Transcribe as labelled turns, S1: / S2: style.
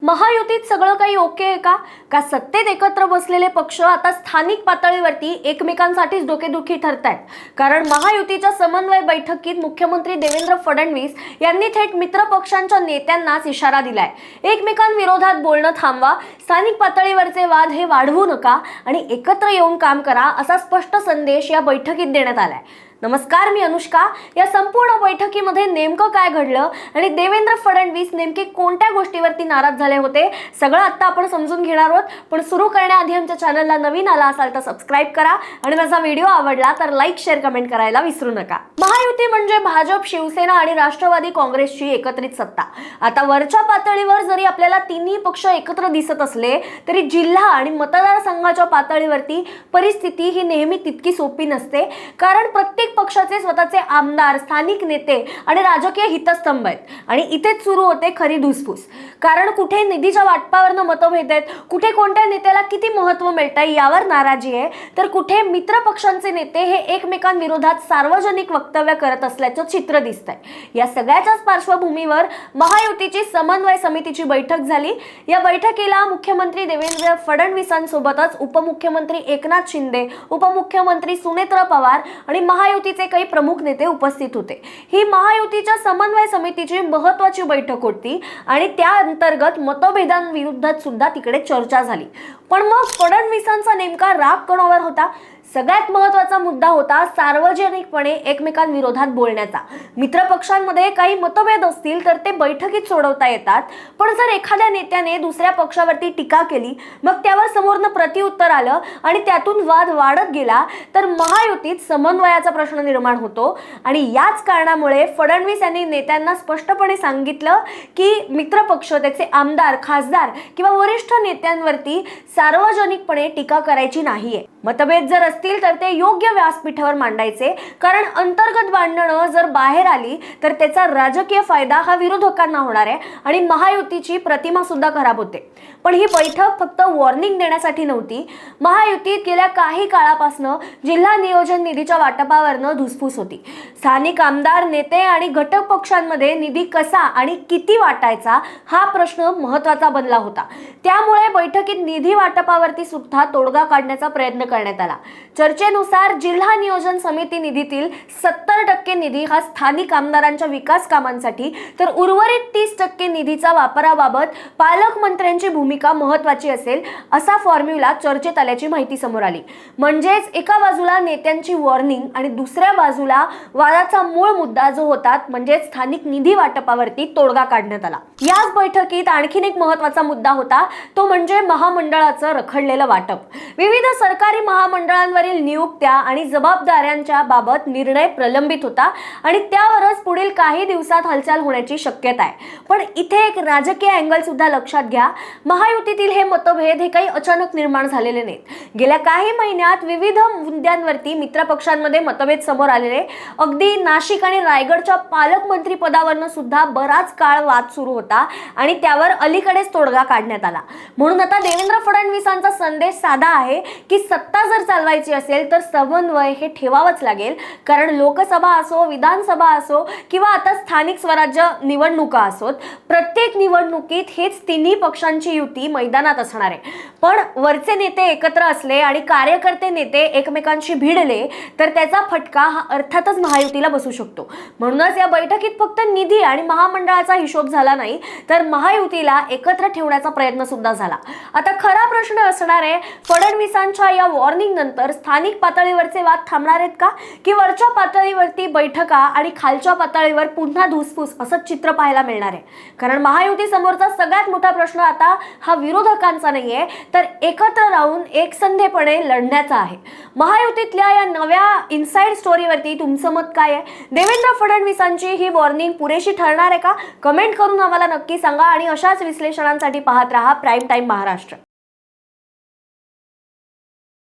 S1: महायुतीत सगळं काही ओके आहे का? का सत्तेत एकत्र बसलेले पक्ष आता स्थानिक पातळीवरती एकमेकांसाठीच डोकेदुखी ठरतायत? कारण महायुतीच्या समन्वय बैठकीत मुख्यमंत्री देवेंद्र फडणवीस यांनी थेट मित्र पक्षांच्या नेत्यांनाच इशारा दिलाय. एकमेकांविरोधात बोलणं थांबवा, स्थानिक पातळीवरचे वाद हे वाढवू नका आणि एकत्र येऊन काम करा, असा स्पष्ट संदेश या बैठकीत देण्यात आलाय. नमस्कार, मी अनुष्का. या संपूर्ण बैठकीमध्ये नेमकं काय घडलं आणि देवेंद्र फडणवीस नेमके कोणत्या गोष्टीवरती नाराज झाले होते, सगळं आता आपण समजून घेणार आहोत. पण सुरू करण्याआधी आमच्या चॅनलला नवीन आला असाल तर सबस्क्राईब करा आणि माझा व्हिडिओ आवडला तर लाईक, शेअर, कमेंट करायला विसरू नका. महायुती म्हणजे भाजप, शिवसेना आणि राष्ट्रवादी काँग्रेसची एकत्रित सत्ता. आता वरच्या पातळीवर जरी आपल्याला तिन्ही पक्ष एकत्र दिसत असले तरी जिल्हा आणि मतदारसंघाच्या पातळीवरती परिस्थिती ही नेहमी तितकी सोपी नसते. कारण प्रत्येक पक्षाचे स्वतःचे आमदार, स्थानिक नेते आणि राजकीय हितस्तंभ आहेत आणि इथेच सुरू होते खरी धुसफूस. कारण कुठे निधीच्या वाटपावरनं मतभेद आहेत, कुठे कोणत्या नेत्याला किती महत्त्व मिळतंय यावर नाराजी आहे, तर कुठे मित्र पक्षांचे नेते हे एकमेकांविरोधात सार्वजनिक वक्तव्य करत असल्याचं चित्र दिसतंय. या सगळ्याच्याच पार्श्वभूमीवर महायुतीची समन्वय समितीची बैठक झाली. या बैठकीला मुख्यमंत्री देवेंद्र फडणवीसांसोबतच उपमुख्यमंत्री एकनाथ शिंदे, उपमुख्यमंत्री सुनेत्र पवार आणि महायुतीचे काही प्रमुख नेते उपस्थित होते. ही महायुतीच्या समन्वय समितीची महत्त्वाची बैठक होती आणि त्या अंतर्गत मतभेदांविरुद्ध सुद्धा तिकडे चर्चा झाली. पण मग फडणवीसांचा नेमका राग कोणावर होता? सगळ्यात महत्त्वाचा मुद्दा होता सार्वजनिकपणे एकमेकांविरोधात बोलण्याचा. मित्र पक्षांमध्ये काही मतभेद असतील तर ते बैठकीत सोडवता येतात, पण जर एखाद्या नेत्याने दुसऱ्या पक्षावरती टीका केली, मग त्यावर समोरनं प्रतिउत्तर आलं आणि त्यातून वाद वाढत गेला तर महायुतीत समन्वयाचा प्रश्न निर्माण होतो. आणि याच कारणामुळे फडणवीस यांनी नेत्यांना स्पष्टपणे सांगितलं की मित्र पक्ष, त्याचे आमदार, खासदार किंवा वरिष्ठ नेत्यांवरती सार्वजनिकपणे टीका करायची नाहीये. मतभेद जर असतील तर ते योग्य व्यासपीठावर मांडायचे. कारण अंतर्गत भांडणं जर बाहेर आली तर त्याचा राजकीय फायदा हा विरोधकांना होणार आहे आणि महायुतीची प्रतिमा सुद्धा खराब होते. पण ही बैठक फक्त वॉर्निंग देण्यासाठी नव्हती. महायुतीत गेल्या काही काळापासून जिल्हा नियोजन निधीच्या वाटपावरनं धुसफूस होती. स्थानिक आमदार, नेते आणि घटक पक्षांमध्ये निधी कसा आणि किती वाटायचा हा प्रश्न महत्त्वाचा बनला होता. त्यामुळे बैठकीत निधी वाटपावरती सुद्धा तोडगा काढण्याचा प्रयत्न करण्यात आला. चर्चेनुसार जिल्हा नियोजन समिती निधीतील 70% निधी हा स्थानिक आमदारांच्या विकास कामांसाठी, तर उर्वरित 30% निधीचा वापराबाबत पालकमंत्र्यांची भूमिका महत्त्वाची असेल, असा फॉर्म्युला चर्चेत आल्याची माहिती समोर आली. म्हणजेच एका बाजूला नेत्यांची वॉर्निंग आणि दुसऱ्या बाजूला वादाचा मूळ मुद्दा जो होता म्हणजे स्थानिक निधी वाटपावरती तोडगा काढण्यात आला. याच बैठकीत आणखीन एक महत्त्वाचा मुद्दा होता, तो म्हणजे महामंडळाचं रखडलेलं वाटप. विविध सरकारी महामंडळांवरील नियुक्त्या आणि जबाबदाऱ्यांच्या बाबत निर्णय प्रलंबित होता आणि त्यावरच पुढील काही दिवसात हालचाल होण्याची शक्यता आहे. पण इथे एक राजकीय अँगल सुद्धा लक्षात घ्या. महायुतीतील हे मतभेद हे काही अचानक निर्माण झालेले नाहीत. गेल्या काही महिन्यात विविध मुद्द्यांवरती मित्रपक्षांमध्ये मतभेद समोर आलेले. अगदी नाशिक आणि रायगडच्या पालकमंत्री पदावरनं सुद्धा बराच काळ वाद सुरू होता आणि त्यावर अलीकडेच तोडगा काढण्यात आला. म्हणून आता देवेंद्र फडणवीसांचा संदेश साधा आहे की सत्ता जर चालवायची असेल तर समन्वय हे ठेवावंच लागेल. कारण लोकसभा असो, विधानसभा असो किंवा आता स्थानिक स्वराज्य निवडणुका असोत, प्रत्येक निवडणुकीत हेच तिन्ही पक्षांची युती मैदानात असणार आहे. पण वरचे नेते एकत्र असले आणि कार्यकर्ते नेते एकमेकांशी भिडले तर त्याचा फटका हा अर्थातच महायुतीला बसू शकतो. म्हणूनच या बैठकीत फक्त निधी आणि महामंडळाचा हिशोब झाला नाही तर महायुतीला एकत्र ठेवण्याचा प्रयत्न सुद्धा झाला. आता खरा प्रश्न असणार आहे, फडणवीसांच्या या वॉर्निंग नंतर स्थानिक पातळीवरचे वाद थांबणार आहेत का, की वरच्या पातळीवरती बैठका आणि खालच्या पातळीवर पुन्हा धुसफूस असं चित्र पाहायला मिळणार आहे? कारण महायुती समोरचा सगळ्यात मोठा प्रश्न आता हा विरोधकांचा नाहीये तर एकत्र राहून एकसंधेपणे लढण्याचा आहे. महायुतीतल्या या नव्या इनसाइड स्टोरीवरती तुमचं मत काय आहे? देवेंद्र फडणवीसांची ही वॉर्निंग पुरेशी ठरणार आहे का? कमेंट करून आम्हाला नक्की सांगा आणि अशाच विश्लेषणांसाठी पाहत रहा प्राईम टाइम महाराष्ट्र.